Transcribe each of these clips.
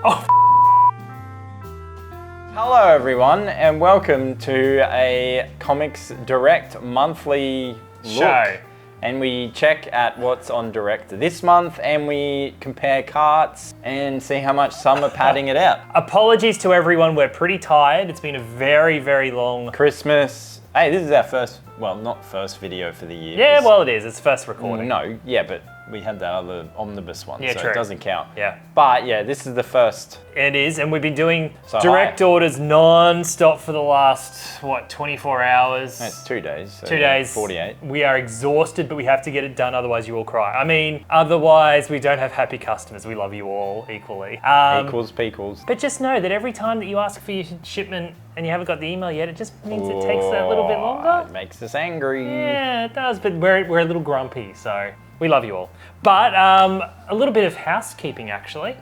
Oh, Hello everyone and welcome to a Comics Direct monthly show. And we check at what's on Direct this month and we compare carts and see how much some are padding it out. Apologies to everyone, we're pretty tired. It's been a very, very long Christmas. Hey, this is our first, well, not first video for the year. Yeah, well it is, it's first recording. No, yeah, but we had that other omnibus one, Yeah, so true. it doesn't count. Yeah. But yeah, this is the first. It is, and we've been doing So direct orders non-stop for the last, 24 hours? It's 2 days. So 2 days. 48. We are exhausted, but we have to get it done, otherwise you will cry. I mean, otherwise we don't have happy customers. We love you all equally. Equals pequals. But just know that every time that you ask for your shipment and you haven't got the email yet, it just means it takes that little bit longer. It makes us angry. Yeah, it does, but we're a little grumpy, so we love you all. But a little bit of housekeeping, actually.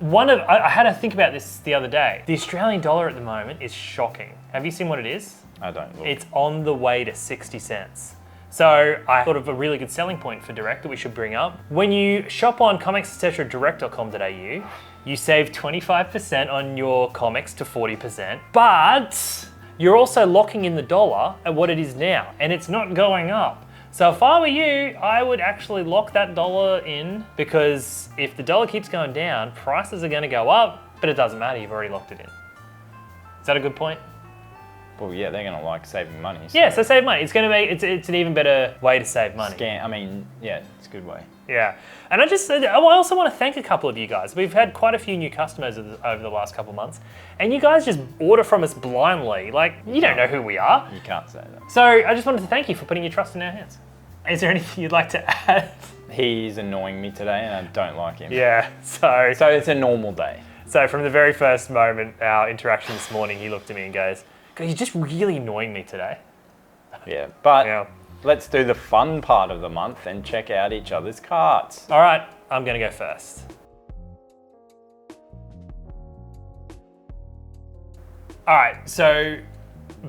I had to think about this the other day. The Australian dollar at the moment is shocking. Have you seen what it is? I don't look. It's on the way to 60 cents. So I thought of a really good selling point for Direct that we should bring up. When you shop on comics.direct.com.au, you save 25% on your comics to 40%, but you're also locking in the dollar at what it is now, and it's not going up. So if I were you, I would actually lock that dollar in, because if the dollar keeps going down, prices are gonna go up, but it doesn't matter, you've already locked it in. Is that a good point? Well, yeah, they're gonna like saving money. Yeah, so save money. It's gonna make it's an even better way to save money. Yeah, it's a good way. Yeah, and I also want to thank a couple of you guys. We've had quite a few new customers over the last couple of months, and you guys just order from us blindly. Like, you don't know who we are. You can't say that. So I just wanted to thank you for putting your trust in our hands. Is there anything you'd like to add? He's annoying me today, and I don't like him. Yeah. So it's a normal day. So from the very first moment, our interaction this morning, he looked at me and goes, "God, you're just really annoying me today." Yeah, but. Yeah. Let's do the fun part of the month and check out each other's carts. All right, I'm gonna go first. All right, so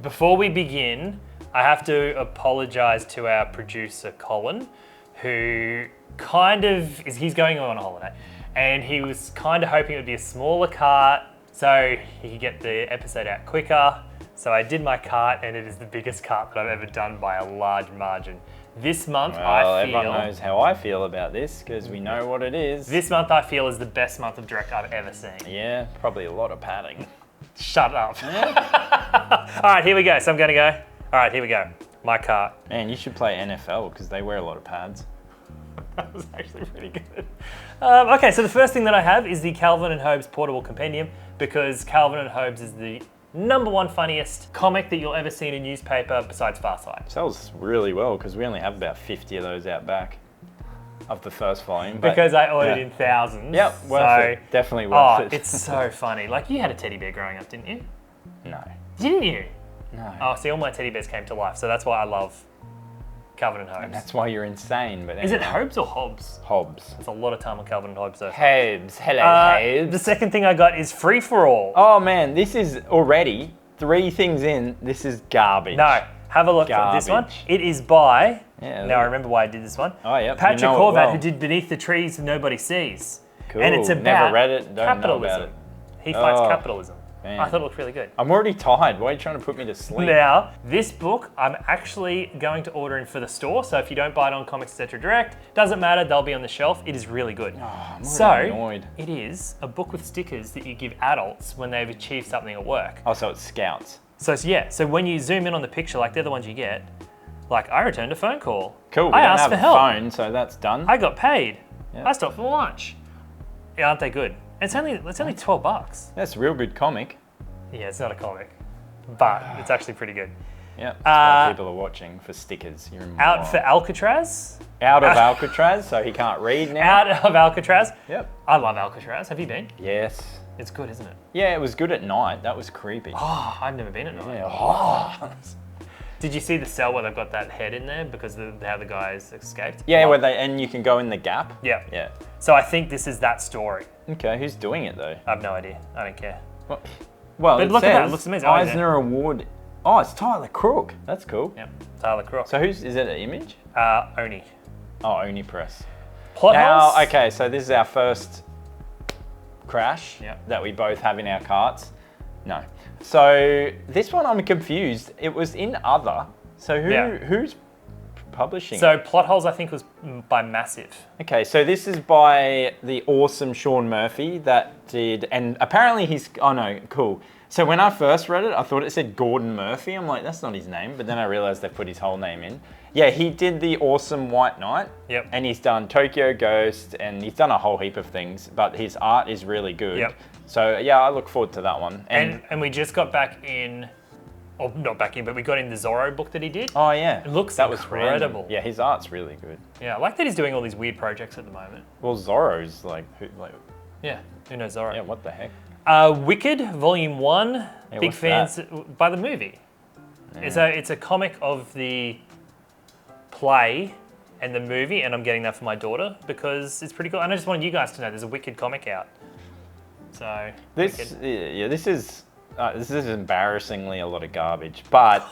before we begin, I have to apologize to our producer, Colin, who he's going on holiday, and he was kind of hoping it would be a smaller cart so he could get the episode out quicker. So I did my cart, and it is the biggest cart that I've ever done by a large margin. This month, everyone knows how I feel about this, because we know what it is. This month I feel is the best month of Direct I've ever seen. Yeah, probably a lot of padding. Shut up. All right, here we go. So I'm gonna go. All right, here we go. My cart. Man, you should play NFL, because they wear a lot of pads. That was actually pretty good. Okay, so the first thing that I have is the Calvin and Hobbes Portable Compendium, because Calvin and Hobbes is the #1 funniest comic that you'll ever see in a newspaper besides Farside. Sells really well, because we only have about 50 of those out back of the first volume. Because I ordered in thousands. Yep, worth it. Definitely worth it. It's so funny. Like, you had a teddy bear growing up, didn't you? No. Didn't you? No. Oh, see, all my teddy bears came to life, so that's why I love Calvin and Hobbes. And that's why you're insane. But Is it Hobbes or Hobbes? Hobbes. There's a lot of time on Calvin and Hobbes, though. Hobbes. Hello, Hobbes. The second thing I got is Free for All. Oh man, this is already 3 things in. This is garbage. No, have a look at this one. It is by, now I remember why I did this one. Oh yeah, Patrick Horvath, who did Beneath the Trees Nobody Sees. Cool. And it's about Never read it, don't capitalism. know about it. He fights capitalism. Man. I thought it looked really good. I'm already tired. Why are you trying to put me to sleep? Now, this book I'm actually going to order in for the store, so if you don't buy it on Comics Etc. Direct, doesn't matter, they'll be on the shelf. It is really good. Oh, I'm already annoyed. It is a book with stickers that you give adults when they've achieved something at work. Oh, so it's Scouts. So when you zoom in on the picture, like they're the ones you get, like I returned a phone call. Cool, we I don't asked have for a help. phone, so that's done. I got paid. Yeah. I stopped for lunch. Yeah, aren't they good? It's only $12. That's a real good comic. Yeah, it's not a comic, but it's actually pretty good. Yeah, that's why people are watching for stickers. You're Out for Alcatraz. Out of Alcatraz, so he can't read now. Out of Alcatraz. Yep. I love Alcatraz. Have you been? Yes. It's good, isn't it? Yeah, it was good at night. That was creepy. Oh, I've never been at night. Yeah. Oh. Did you see the cell where they've got that head in there because of how the guys escaped? Yeah, and you can go in the gap. Yeah. Yeah. So I think this is that story. Okay, who's doing it though? I have no idea. I don't care. Well, But it look at says that, it looks amazing. Eisner Award. Oh, it's Tyler Crook. That's cool. Yep. Tyler Crook. So is it an image? Oni. Oh, Oni Press. Plot Now, holes? okay, so this is our first Crash Yep. that we both have in our carts. No. So this one I'm confused. It was in other. So who's publishing? So Plot Holes, I think, was by Massive. Okay, so this is by the awesome Sean Murphy that did, and apparently he's, oh no, cool. So when I first read it, I thought it said Gordon Murphy. I'm like, that's not his name, but then I realized they put his whole name in. Yeah, he did the awesome White Knight. Yep. And he's done Tokyo Ghost, and he's done a whole heap of things, but his art is really good. Yep. So yeah, I look forward to that one. And we just got back in, or not back in, but we got in the Zorro book that he did. Oh yeah. It looks that incredible. Was random. Yeah, his art's really good. Yeah, I like that he's doing all these weird projects at the moment. Well, Zorro's like, Yeah, who knows Zorro? yeah, what the heck? Wicked, Volume 1. Yeah, Big what's fans that? by the movie. Yeah. It's a comic of the play and the movie, and I'm getting that for my daughter because it's pretty cool. And I just wanted you guys to know there's a Wicked comic out. So This is embarrassingly a lot of garbage, but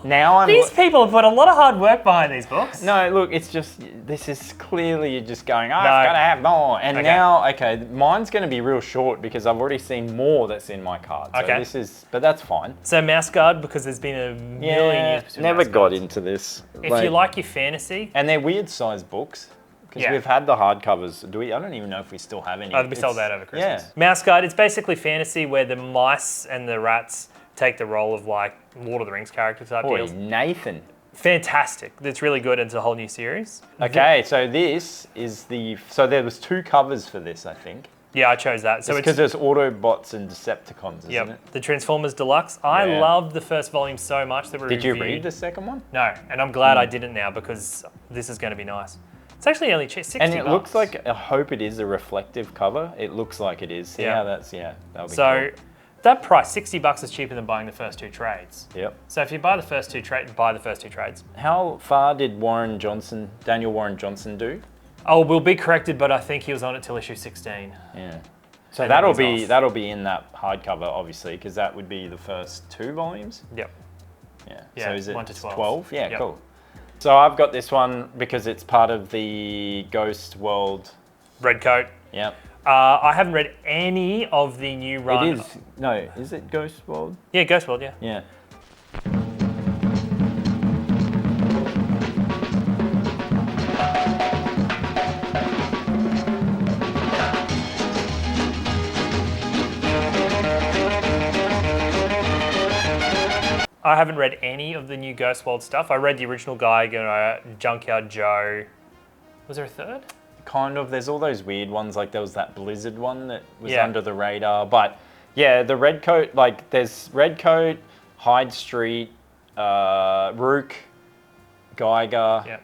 now I'm... These people have put a lot of hard work behind these books. No, look, it's just, this is clearly you're just going, oh, I've got to have more. And now, okay, mine's going to be real short because I've already seen more that's in my card. So Okay. but that's fine. So Mouse Guard, because there's been a million years between never Mouse got Guards. into this. If you like your fantasy, And they're weird sized books. Because Yeah. we've had the hardcovers. I don't even know if we still have any. we sold that over Christmas. Yeah. Mouse Guard, it's basically fantasy where the mice and the rats take the role of like Lord of the Rings character type Boy, deals. Nathan. Fantastic. It's really good. It's a whole new series. Okay, so this is so there was 2 covers for this, I think. Yeah, I chose that. So Because there's Autobots and Decepticons, isn't Yep, it? the Transformers Deluxe. I Yeah. loved the first volume so much that we Did you reviewed. read the second one? No, and I'm glad I didn't now because this is going to be nice. It's actually only $60. And it looks like, I hope it is a reflective cover. It looks like it is. See Yeah. how that'll be So cool. that price, $60, is cheaper than buying the first 2 trades. Yep. So if you buy the first 2 trades. How far did Daniel Warren Johnson do? Oh, we'll be corrected, but I think he was on it till issue 16. Yeah. So And that'll then he's be off. that'll be in that hardcover, obviously, because that would be the first 2 volumes. Yep. Yeah. Yeah, So is it 1 to 12. 12? Yeah, Yep. cool. So I've got this one because it's part of the Ghost World. Red Coat. Yep. I haven't read any of the new run. It is. No, is it Ghost World? Yeah, Ghost World, yeah. Yeah. I haven't read any of the new Ghost World stuff. I read the original Geiger, Junkyard Joe. Was there a third? Kind of. There's all those weird ones, like there was that Blizzard one that was Yeah. under the radar. But yeah, the Red Coat, like there's Red Coat, Hyde Street, Rook, Geiger. Yeah.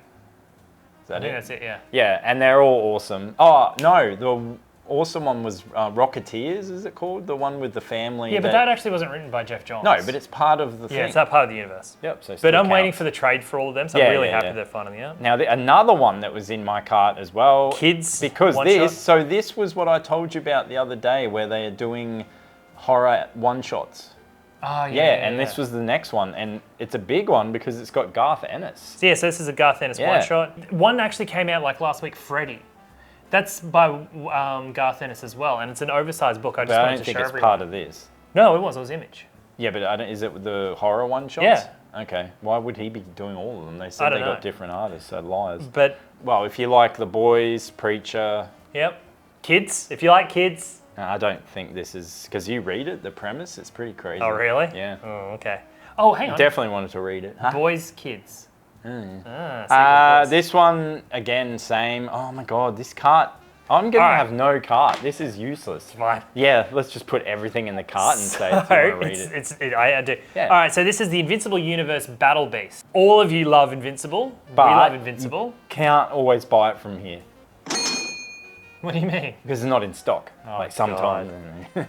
Is that I think it? that's it, yeah. Yeah, and they're all awesome. Oh, no, the awesome one was Rocketeers, is it called? The one with the family. Yeah, but that actually wasn't written by Geoff Johns. No, but it's part of the thing. Yeah, it's not part of the universe. Yep, so But still I'm waiting counts. for the trade for all of them, so Yeah, I'm really yeah, happy yeah. they're finding out. Now, another one that was in my cart as well. Kids Because one-shot? this was what I told you about the other day, where they are doing horror one-shots. Oh, Yeah, and this was the next one, and it's a big one because it's got Garth Ennis. So, so this is a Garth Ennis Yeah. one-shot. One actually came out like last week, Freddy. That's by Garth Ennis as well, and it's an oversized book. I just But I wanted don't to think show it's everyone. part of this. No, it was Image. Yeah, but is it the horror one-shots? Yeah. Okay, why would he be doing all of them? They I said don't they know. got different artists, so liars. But, Well, if you like The Boys, Preacher... yep. Kids, if you like kids. I don't think this is... Because you read it, the premise, it's pretty crazy. Oh, really? Yeah. Oh, okay. Oh, hang on. Definitely wanted to read it. Boys, Kids. Secret Boys. This one, again, same. Oh my God, this cart. I'm going to Alright. have no cart. This is useless. Fine. Yeah, let's just put everything in the cart and say if you want to read it. I do. Yeah. All right, so this is the Invincible Universe Battle Beast. All of you love Invincible. But we love Invincible. Can't always buy it from here What do you mean? because it's not in stock. Oh, like sometimes.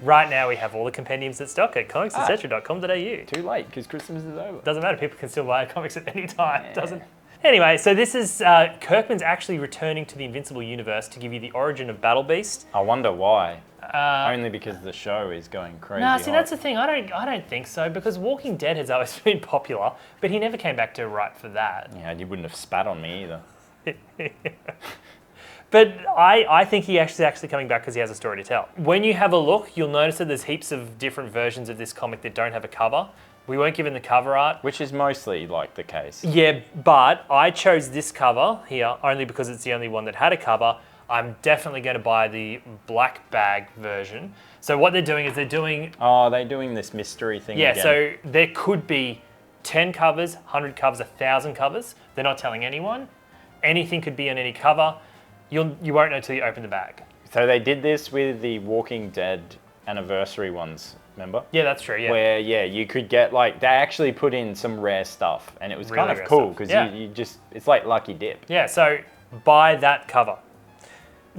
Right now we have all the compendiums at stock at comicsetc.com.au. Too late because Christmas is over. Doesn't matter, people can still buy comics at any time, doesn't. Anyway, so this is, Kirkman's actually returning to the Invincible Universe to give you the origin of Battle Beast. I wonder why. Only because the show is going crazy. No, see, hot. that's the thing. I don't think so because Walking Dead has always been popular, but he never came back to write for that. Yeah, you wouldn't have spat on me either. But I think he actually coming back because he has a story to tell. When you have a look, you'll notice that there's heaps of different versions of this comic that don't have a cover. We weren't given the cover art. Which is mostly like the case. Yeah, but I chose this cover here only because it's the only one that had a cover. I'm definitely going to buy the black bag version. So what they're doing is they're doing... Oh, they're doing this mystery thing again. Yeah, so there could be 10 covers, 100 covers, 1,000 covers. They're not telling anyone. Anything could be on any cover. You won't know until you open the bag. So they did this with the Walking Dead anniversary ones, remember? Yeah, that's true, yeah. Where, yeah, you could get, like, they actually put in some rare stuff, and it was Really kind of rare cool, stuff. because you just, it's like Lucky Dip. Yeah, so buy that cover.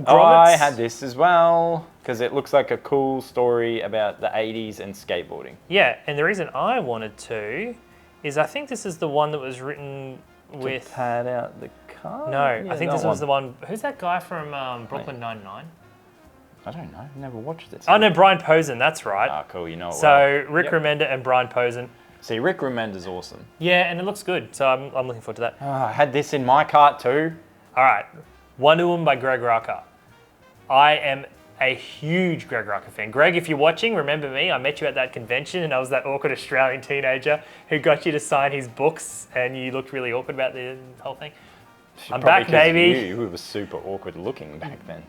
I had this as well, because it looks like a cool story about the 80s and skateboarding. Yeah, and the reason I wanted to is I think this is the one that was written with... To pad out the card? No, Yeah, I think that this was the one... Who's that guy from Brooklyn Wait. Nine-Nine? I don't know, never watched it. Oh, no, Brian Posen, that's right. Ah, cool, you know it So well. Rick Remender and Brian Posen. See, Rick Remender's awesome. Yeah, and it looks good, so I'm looking forward to that. I had this in my cart too. All right, Wonder Woman by Greg Rucka. I am a huge Greg Rucka fan. Greg, if you're watching, remember me. I met you at that convention and I was that awkward Australian teenager who got you to sign his books and you looked really awkward about the whole thing. I'm back, baby. You were super awkward looking back then.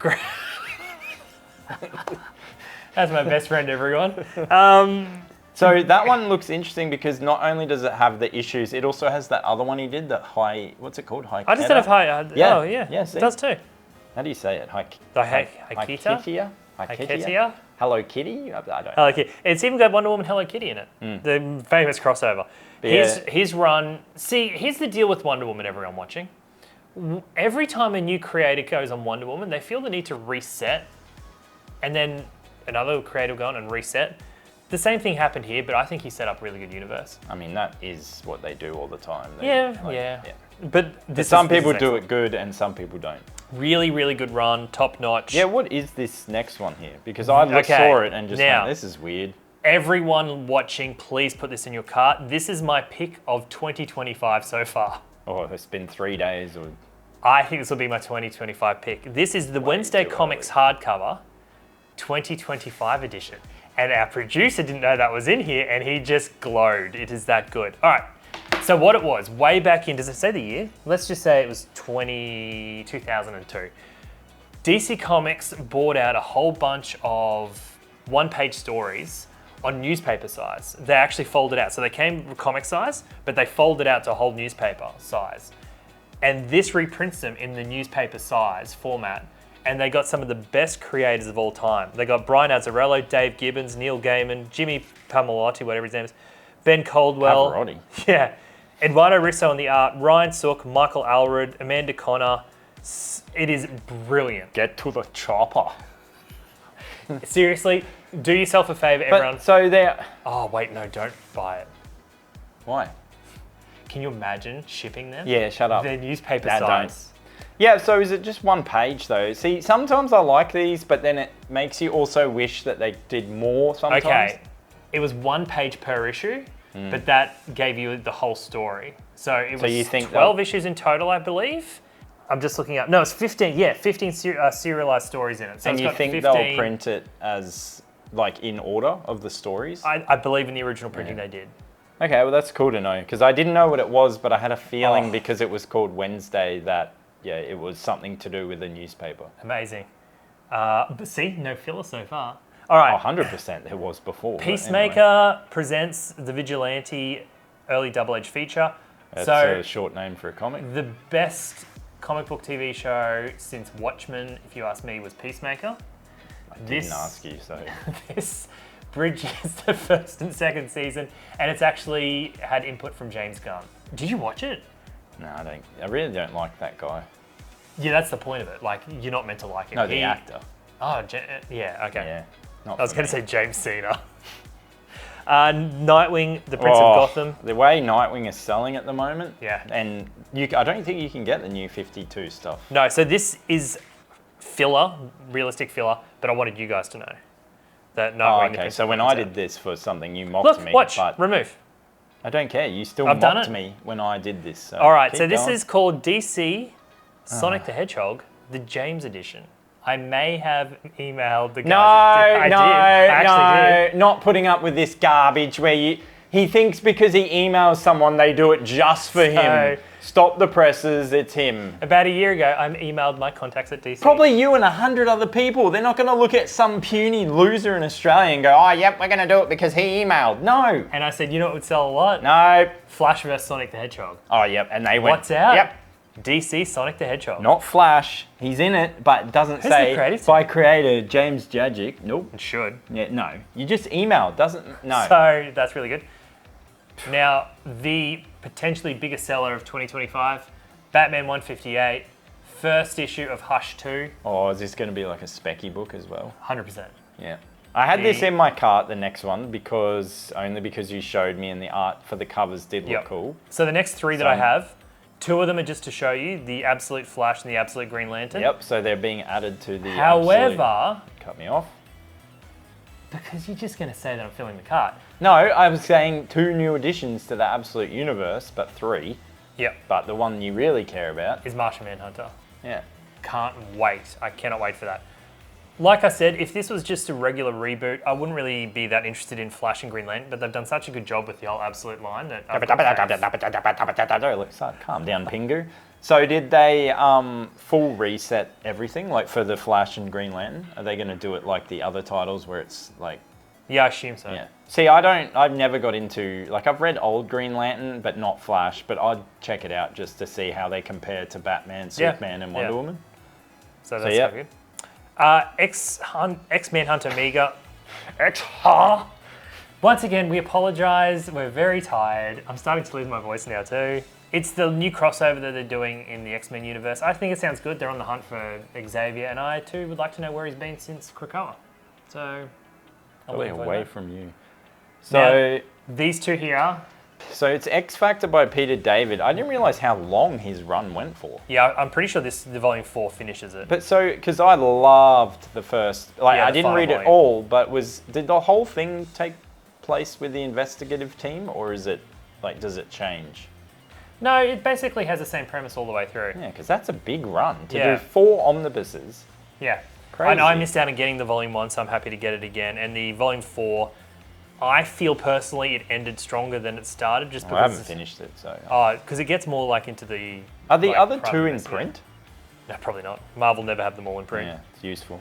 That's my best friend, everyone. So that one looks interesting because not only does it have the issues, it also has that other one he did, that what's it called? I just said if high. Yeah. Oh, yeah. Yeah, It see? does too. How do you say it? Hikita? Hiketia? Hello Kitty? I don't know. Hello Kitty. It's even got Wonder Woman Hello Kitty in it. The famous crossover. His run. See, here's the deal with Wonder Woman, everyone watching. Every time a new creator goes on Wonder Woman, they feel the need to reset, and then another creator will go on and reset. The same thing happened here, but I think he set up a really good universe. I mean, that is what they do all the time. Yeah. But some people do it good and some people don't. Really, really good run, top notch. Yeah, what is this next one here? Because I saw it and just went, this is weird. Everyone watching, please put this in your cart. This is my pick of 2025 so far. Oh, it's been 3 days or... I think this will be my 2025 pick. This is the Wednesday Comics hardcover, 2025 edition. And our producer didn't know that was in here and he just glowed. It is that good. All right. So what it was, way back in, does it say the year? Let's just say it was 2002. DC Comics bought out a whole bunch of one-page stories on newspaper size. They actually folded out. So they came comic size, but they folded out to a whole newspaper size. And this reprints them in the newspaper size format. And they got some of the best creators of all time. They got Brian Azzarello, Dave Gibbons, Neil Gaiman, Jimmy Palmiotti, whatever his name is, Ben Caldwell. Pavarotti. Yeah. Eduardo Risso on the art, Ryan Sook, Michael Allred, Amanda Connor. It is brilliant. Get to the chopper. Seriously, do yourself a favor, everyone. So they're... Oh, wait, no, don't buy it. Why? Can you imagine shipping them? Yeah, shut up. They're newspaper Nah, size. Yeah, so is it just one page though? See, sometimes I like these, but then it makes you also wish that they did more sometimes. Okay, it was 1 page per issue, but that gave you the whole story. So it was you think 12 issues in total, I believe. I'm just looking up. No, it's 15. Yeah, 15 serialized stories in it. So and it's you got think 15, they'll print it as like in order of the stories? I believe in the original printing they did. Okay, well that's cool to know because I didn't know what it was, but I had a feeling because it was called Wednesday that it was something to do with a newspaper. Amazing. But see, no filler so far. All right. 100% there was before. Peacemaker presents the Vigilante early double-edged feature. That's so a short name for a comic. The best comic book TV show since Watchmen, if you ask me, was Peacemaker. I didn't ask you, so. This bridges the first and second season, and it's actually had input from James Gunn. Did you watch it? No, I don't. I really don't like that guy. Yeah, that's the point of it. Like, you're not meant to like him. No, the actor. Oh, yeah, okay. Yeah. I was going to say James Cena. Nightwing, the Prince of Gotham. The way Nightwing is selling at the moment. Yeah. And I don't think you can get the new 52 stuff. No, so this is filler, realistic filler, but I wanted you guys to know that Nightwing. Okay, so when I did this for something, you mocked me. Look, watch, but remove. I don't care. You still mocked me when I did this. So all right, so this is called DC Sonic the Hedgehog the James edition. I may have emailed the guys. I actually did. Not putting up with this garbage where he thinks because he emails someone, they do it just for him. Stop the presses, it's him. About a year ago, I emailed my contacts at DC. Probably you and 100 other people. They're not going to look at some puny loser in Australia and go, oh, yep, we're going to do it because he emailed. No. And I said, you know what would sell a lot? No. Flash vs. Sonic the Hedgehog. Oh, yep, and they went. What's out? Yep. DC Sonic the Hedgehog. Not Flash. He's in it, but it doesn't say by creator James Jajic. Nope. It should. Yeah, no. You just email. Doesn't. No. So that's really good. Now, the potentially biggest seller of 2025, Batman 158, first issue of Hush 2. Oh, is this going to be like a specky book as well? 100%. Yeah. I had this in my cart, the next one, only because you showed me and the art for the covers did look cool. So the next three that I have, two of them are just to show you, the Absolute Flash and the Absolute Green Lantern. Yep, so they're being added to the However... Cut me off. Because you're just going to say that I'm filling the cart. No, I was saying 2 new additions to the Absolute Universe, but 3. Yep. But the one you really care about is Martian Manhunter. Yeah. Can't wait. I cannot wait for that. Like I said, if this was just a regular reboot, I wouldn't really be that interested in Flash and Green Lantern, but they've done such a good job with the whole Absolute line that calm down, Pingu. So did they full reset everything, like for the Flash and Green Lantern? Are they going to do it like the other titles where it's like... Yeah, I assume so. Yeah. See, I've never got into, like I've read old Green Lantern, but not Flash, but I'd check it out just to see how they compare to Batman, Superman and Wonder Woman. So that's so good. X-Men Hunter Mega. Once again, we apologise. We're very tired. I'm starting to lose my voice now too. It's the new crossover that they're doing in the X-Men universe. I think it sounds good. They're on the hunt for Xavier, and I too would like to know where he's been since Krakoa. So, probably away from you. So now, these two here. So it's X Factor by Peter David. I didn't realise how long his run went for. Yeah, I'm pretty sure the volume 4 finishes it. But so, because I loved the first, I didn't read it all, but did the whole thing take place with the investigative team, or is it, like, does it change? No, it basically has the same premise all the way through. Yeah, because that's a big run. To do 4 omnibuses. Yeah. Crazy. I know I missed out on getting the volume 1, so I'm happy to get it again. And the volume 4, I feel personally it ended stronger than it started, just because I haven't finished it, so. Because it gets more like into the. Are the other 2 in print? No, probably not. Marvel never have them all in print. Yeah, it's useful.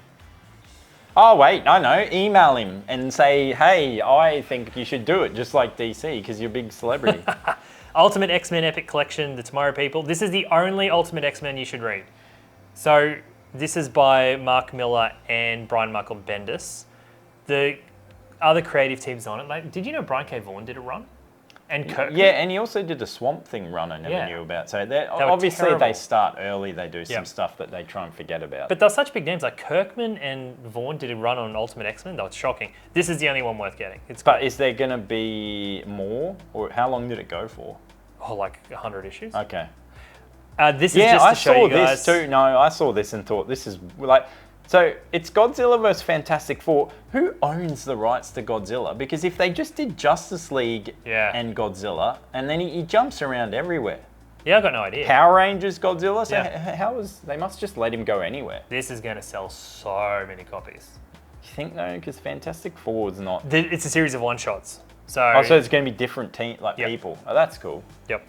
Oh wait, I know. Email him and say, hey, I think you should do it, just like DC, because you're a big celebrity. Ultimate X-Men Epic Collection, The Tomorrow People. This is the only Ultimate X-Men you should read. So this is by Mark Miller and Brian Michael Bendis. The other creative teams on it. Like, did you know Brian K. Vaughan did a run? And Kirkman? Yeah, and he also did a Swamp Thing run I never knew about. So obviously they start early, they do some stuff that they try and forget about. But they're such big names, like Kirkman and Vaughan did a run on Ultimate X-Men. That was shocking. This is the only one worth getting. But is there going to be more? Or how long did it go for? Oh, like 100 issues. Okay. This is just to show you guys. I saw this too. No, I saw this and thought this is like... So it's Godzilla vs. Fantastic Four. Who owns the rights to Godzilla? Because if they just did Justice League and Godzilla, and then he jumps around everywhere. Yeah, I've got no idea. Power Rangers Godzilla? So they must just let him go anywhere. This is going to sell so many copies. You think though? Because Fantastic Four is not... It's a series of one-shots. So it's going to be different people. Oh, that's cool. Yep.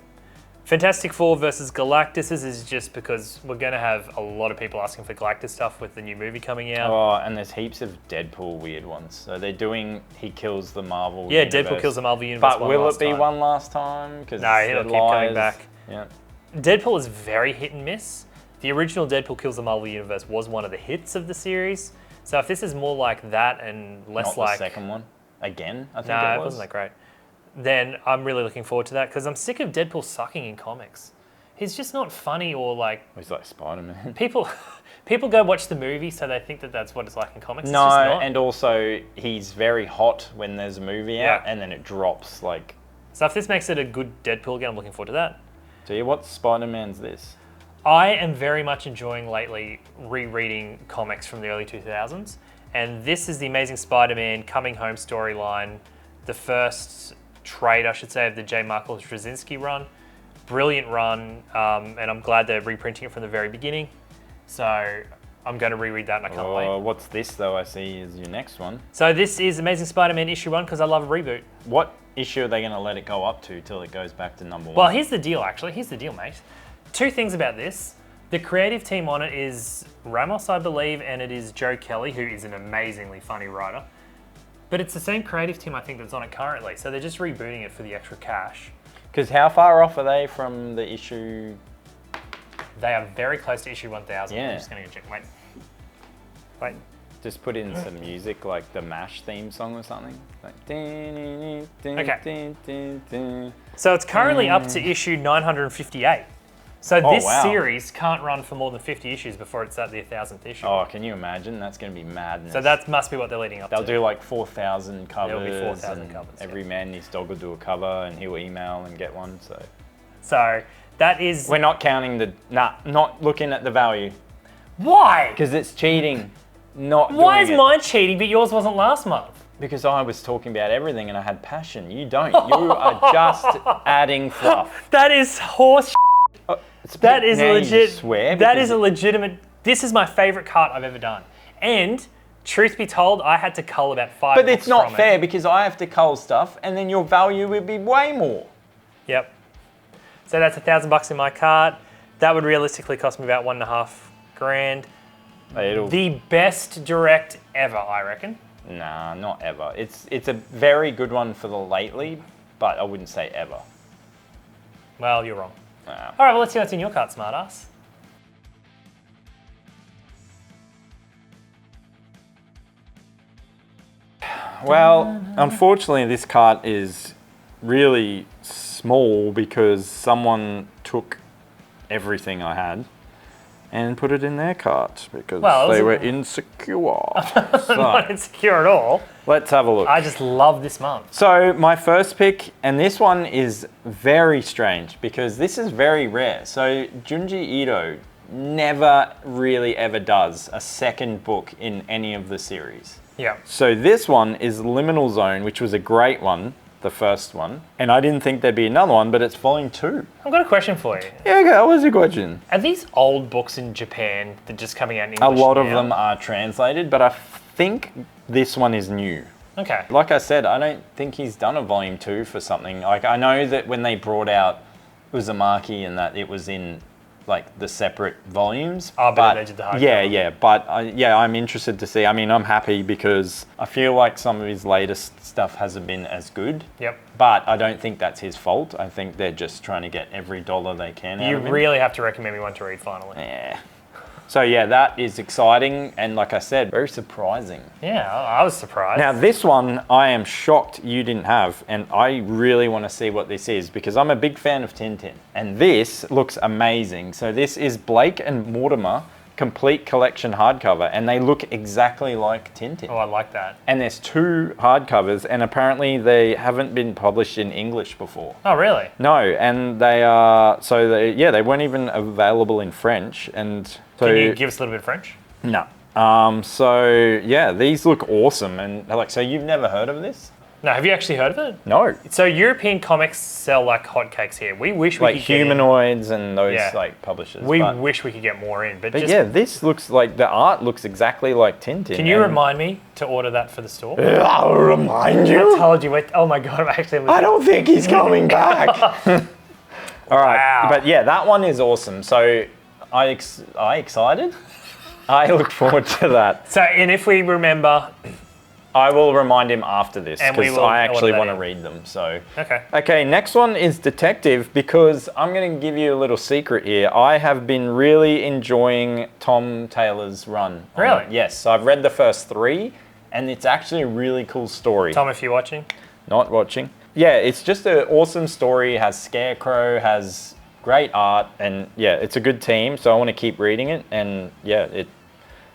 Fantastic Four versus Galactus. This is just because we're going to have a lot of people asking for Galactus stuff with the new movie coming out. Oh, and there's heaps of Deadpool weird ones. So they're doing He Kills the Marvel Universe. Yeah, Deadpool Kills the Marvel Universe. But will it be one last time? No, he'll keep coming back. Yeah. Deadpool is very hit and miss. The original Deadpool Kills the Marvel Universe was one of the hits of the series. So if this is more like that and less Not the second one? Again, I think it was. No, it wasn't that great. Then I'm really looking forward to that because I'm sick of Deadpool sucking in comics. He's just not funny or like... He's like Spider-Man. People go watch the movie so they think that that's what it's like in comics. No, it's just not. And also he's very hot when there's a movie out and then it drops like... So if this makes it a good Deadpool again, I'm looking forward to that. So yeah, what Spider-Man's this? I am very much enjoying lately rereading comics from the early 2000s. And this is the Amazing Spider-Man Coming Home storyline. The first trade, I should say, of the J. Michael Straczynski run. Brilliant run, and I'm glad they're reprinting it from the very beginning. So I'm going to reread that and I can't wait. What's this though? I see is your next one. So this is Amazing Spider-Man issue 1 because I love a reboot. What issue are they going to let it go up to till it goes back to number 1? Well, here's the deal actually. Here's the deal, mate. 2 things about this. The creative team on it is Ramos, I believe, and it is Joe Kelly, who is an amazingly funny writer. But it's the same creative team, I think, that's on it currently. So they're just rebooting it for the extra cash. Because how far off are they from the issue? They are very close to issue 1000. Yeah. I'm just going to go check. Wait. Just put in some music, like the MASH theme song or something. Like, Okay. So it's currently up to issue 958. So this series can't run for more than 50 issues before it's at the 1000th issue. Oh, can you imagine? That's going to be madness. So that must be what they're leading up to. They'll do like 4,000 covers. There'll be 4,000 covers. Every man and his dog will do a cover and he'll email and get one. So that is... We're not counting the... not looking at the value. Why? Because it's cheating. Why is mine cheating but yours wasn't last month? Because I was talking about everything and I had passion. You don't. You are just adding fluff. That is horse. That is legit. Swear that is a legitimate. This is my favorite cut I've ever done. And truth be told, I had to cull about 5. But it's not fair because I have to cull stuff, and then your value would be way more. Yep. So that's $1,000 in my cart. That would realistically cost me about $1.5 grand. The best direct ever, I reckon. Nah, not ever. It's a very good one for the lately, but I wouldn't say ever. Well, you're wrong. Nah. All right, well, let's see what's in your cart, smartass. Well, unfortunately, this cart is really small because someone took everything I had and put it in their cart because they were insecure. Not insecure at all. Let's have a look. I just love this month. So my first pick, and this one is very strange because this is very rare. So Junji Ito never really ever does a second book in any of the series. Yeah. So this one is Liminal Zone, which was a great one, the first one. And I didn't think there'd be another one, but it's volume 2. I've got a question for you. Yeah, okay, what's your question? Are these old books in Japan that are just coming out in English A lot now? of them are translated, but I think this one is new. Okay. Like I said, I don't think he's done a volume 2 for something. Like I know that when they brought out Uzumaki and that it was in like the separate volumes. Oh, but they did the hardcover. Yeah, but I'm interested to see. I mean, I'm happy because I feel like some of his latest stuff hasn't been as good. Yep. But I don't think that's his fault. I think they're just trying to get every dollar they can out of him. You really have to recommend me one to read finally. Yeah. So yeah, that is exciting and like I said, very surprising. Yeah, I was surprised. Now this one, I am shocked you didn't have, and I really want to see what this is because I'm a big fan of Tintin. And this looks amazing. So this is Blake and Mortimer Complete Collection hardcover, and they look exactly like Tintin. Oh, I like that. And there's 2 hardcovers, and apparently they haven't been published in English before. Oh, really? No, and they are, they weren't even available in French, and so... Can you give us a little bit of French? No. So yeah, these look awesome, and like, so you've never heard of this? No, have you actually heard of it? No. So European comics sell like hotcakes here. We wish we like could Humanoids and those like publishers. We wish we could get more in, but just, yeah, this looks like the art looks exactly like Tintin. Can you remind me to order that for the store? I'll remind you. I told you. Oh my god, I don't think he's coming back. All right, wow. But yeah, that one is awesome. So I excited. I look forward to that. So, and if we remember, I will remind him after this because I actually want to in. read them. So okay. Okay, next one is Detective because I'm going to give you a little secret here. I have been really enjoying Tom Taylor's run. Really? Yes. So I've read the first 3, and it's actually a really cool story. Tom, if you're watching. Not watching. Yeah, it's just an awesome story. It has Scarecrow, has great art, and yeah, it's a good team. So I want to keep reading it, and yeah,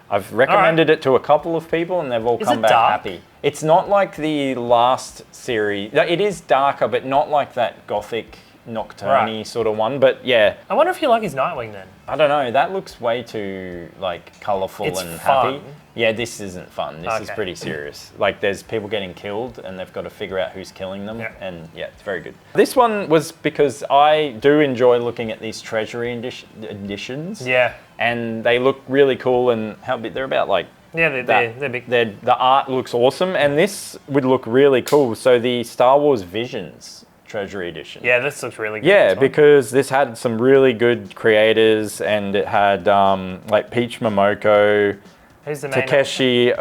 I've recommended it to a couple of people and they've all come back happy. It's not like the last series. It is darker, but not like that gothic nocturne sort of one. But yeah, I wonder if you like his Nightwing then. I don't know. That looks way too like colourful and fun. happy. Yeah, this isn't fun. This is pretty serious. Like there's people getting killed and they've got to figure out who's killing them. And yeah, it's very good. This one was because I do enjoy looking at these treasury editions. Yeah. And they look really cool and how big they're about like. Yeah, they're big. The art looks awesome and this would look really cool. So the Star Wars Visions Treasury Edition. Yeah, this looks really good. Yeah, because this had some really good creators and it had like Peach Momoko, Who's the main Takeshi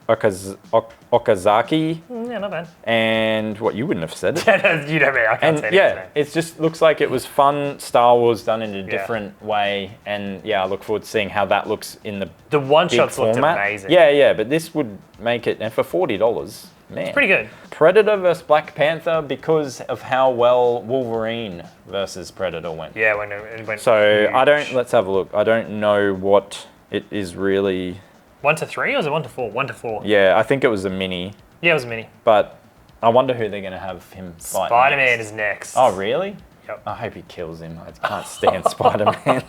Okazaki. Yeah, not bad. And what, you wouldn't have said it. You know me, I can't say anything. It just looks like it was fun Star Wars done in a different way. And yeah, I look forward to seeing how that looks in the one-shots looked amazing. Yeah, but this would make it, and for $40, man. It's pretty good. Predator versus Black Panther because of how well Wolverine versus Predator went. Yeah, when it went So huge. let's have a look. I don't know what it is really. 1 to 3 or was it 1 to 4? 1 to 4. Yeah, I think it was a mini. Yeah, it was a mini. But I wonder who they're going to have him fight. Spider-Man is next. Oh, really? Yep. I hope he kills him. I can't stand Spider-Man.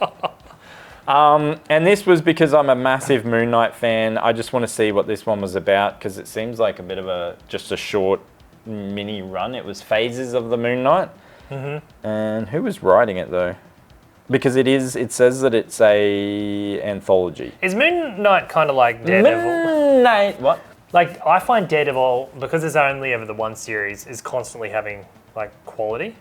And this was because I'm a massive Moon Knight fan. I just want to see what this one was about because it seems like a bit of just a short mini run. It was phases of the Moon Knight. Mm-hmm. And who was writing it though? Because it says that it's a anthology. Is Moon Knight kind of like Daredevil? Moon Knight, what? Like, I find Daredevil, because there's only ever the one series, is constantly having, like, quality.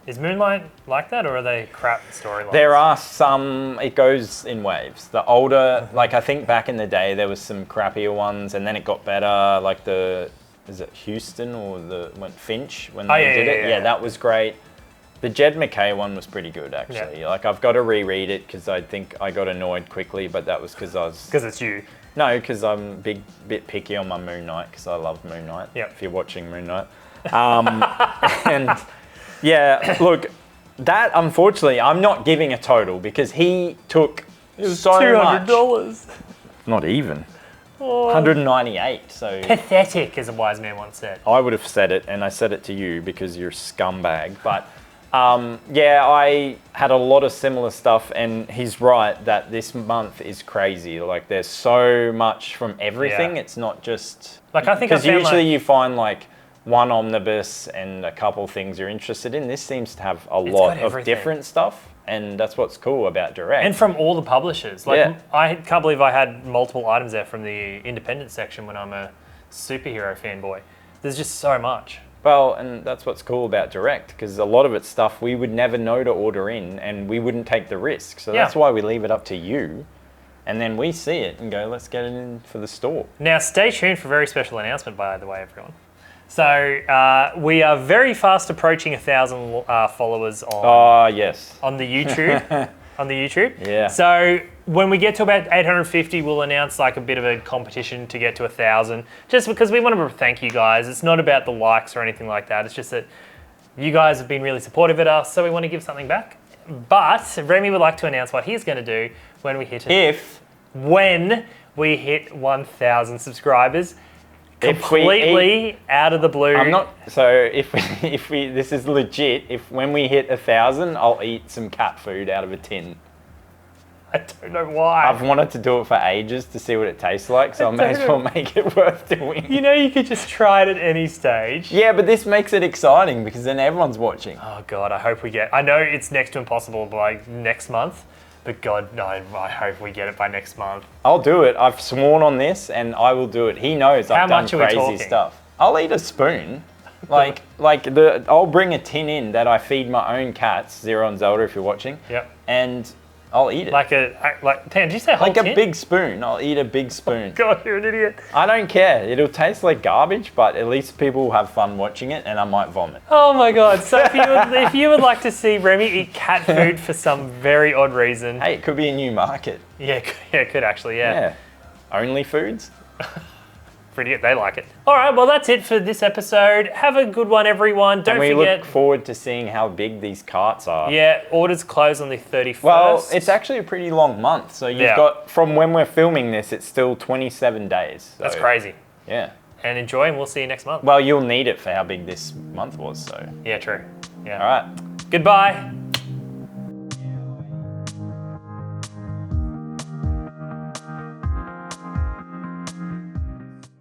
Is Moonlight like that, or are they crap storylines? There are some, it goes in waves. The older, like I think back in the day, there was some crappier ones, and then it got better, like is it Houston or Finch when they did it? Yeah, that was great. The Jed McKay one was pretty good, actually. Yeah. Like, I've got to reread it because I think I got annoyed quickly, but that was because I was... Because it's you. No, because I'm a bit picky on my Moon Knight because I love Moon Knight. Yep. If you're watching Moon Knight. And yeah, look, that unfortunately, I'm not giving a total because he took so $200. much. Not even. 198, so... Pathetic, as a wise man once said. I would have said it, and I said it to you because you're a scumbag. But yeah, I had a lot of similar stuff, and he's right that this month is crazy. Like, there's so much from everything. Yeah. It's not just... Like, I think because usually you find, like, one omnibus and a couple things you're interested in. This seems to have a lot of different stuff. And that's what's cool about Direct. And from all the publishers. Like, I can't believe I had multiple items there from the independent section when I'm a superhero fanboy. There's just so much. Well, and that's what's cool about Direct, because a lot of it's stuff we would never know to order in, and we wouldn't take the risk. So that's why we leave it up to you. And then we see it and go, let's get it in for the store. Now, stay tuned for a very special announcement, by the way, everyone. So we are very fast approaching 1,000 followers on on the YouTube. On the YouTube. Yeah. So when we get to about 850, we'll announce like a bit of a competition to get to 1,000. Just because we want to thank you guys. It's not about the likes or anything like that. It's just that you guys have been really supportive of us, so we want to give something back. But Remy would like to announce what he's going to do when we hit when we hit 1,000 subscribers. Completely out of the blue. I'm not. So if we this is legit. If when we hit 1,000, I'll eat some cat food out of a tin. I don't know why. I've wanted to do it for ages to see what it tastes like, so I may as well make it worth doing. You know, you could just try it at any stage. Yeah, but this makes it exciting because then everyone's watching. Oh God, I hope we get. I know it's next to impossible by next month. But God, no, I hope we get it by next month. I'll do it. I've sworn on this and I will do it. He knows I've done crazy stuff. I'll eat a spoon. I'll bring a tin in that I feed my own cats, Zero and Zelda if you're watching. Yep. And I'll eat it. Did you say whole tin? A big spoon. I'll eat a big spoon. God, you're an idiot. I don't care. It'll taste like garbage, but at least people will have fun watching it and I might vomit. Oh my God. So if you would like to see Remy eat cat food for some very odd reason. Hey, it could be a new market. Yeah, it could actually, yeah. Only foods? Pretty good. They like it. All right, well, that's it for this episode. Have a good one, everyone. Don't forget. We look forward to seeing how big these carts are. Yeah, orders close on the 31st. Well, it's actually a pretty long month. So you've got, from when we're filming this, it's still 27 days. So, that's crazy. Yeah. And enjoy, and we'll see you next month. Well, you'll need it for how big this month was, so. Yeah, true. Yeah. All right. Goodbye.